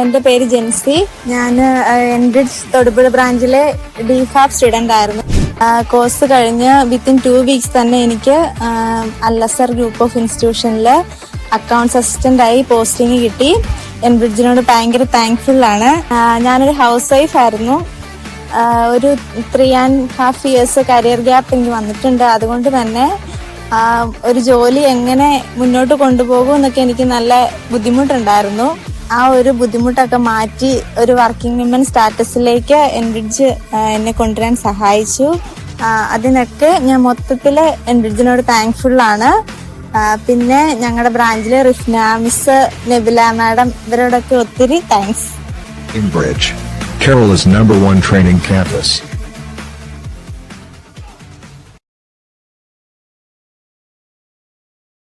എൻ്റെ പേര് ജെൻസി. ഞാൻ എൻബ്രിഡ്ജ് തൊടുപുഴ ബ്രാഞ്ചിലെ ഡിഫാബ് സ്റ്റുഡൻ്റ് ആയിരുന്നു. കോഴ്സ് കഴിഞ്ഞ് വിത്തിൻ 2 weeks തന്നെ എനിക്ക് അല്ലസർ ഗ്രൂപ്പ് ഓഫ് ഇൻസ്റ്റിറ്റ്യൂഷനിൽ അക്കൗണ്ട്സ് അസിസ്റ്റൻ്റായി പോസ്റ്റിംഗ് കിട്ടി. എൻബ്രിഡ്ജിനോട് ഭയങ്കര താങ്ക്ഫുള്ളാണ്. ഞാനൊരു ഹൗസ് വൈഫ് ആയിരുന്നു. ഒരു 3.5 years കരിയർ ഗ്യാപ്പ് എനിക്ക് വന്നിട്ടുണ്ട്. അതുകൊണ്ട് തന്നെ ഒരു ജോലി എങ്ങനെ മുന്നോട്ട് കൊണ്ടുപോകും എന്നൊക്കെ എനിക്ക് നല്ല ബുദ്ധിമുട്ടുണ്ടായിരുന്നു. ആ ഒരു ബുദ്ധിമുട്ടൊക്കെ മാറ്റി ഒരു വർക്കിംഗ് വിമൻ സ്റ്റാറ്റസിലേക്ക് എൻബ്രിഡ്ജ് എന്നെ കൊണ്ടുവരാൻ സഹായിച്ചു. അതിനൊക്കെ ഞാൻ മൊത്തത്തിൽ എൻബ്രിഡ്ജിനോട് താങ്ക്ഫുള്ളാണ്. പിന്നെ ഞങ്ങളുടെ ബ്രാഞ്ചിലെ റിഫ്ന മിസ്, നെബില മാഡം, ഇവരോടൊക്കെ ഒത്തിരി thanks. Enbridge, Kerala's #1 training campus.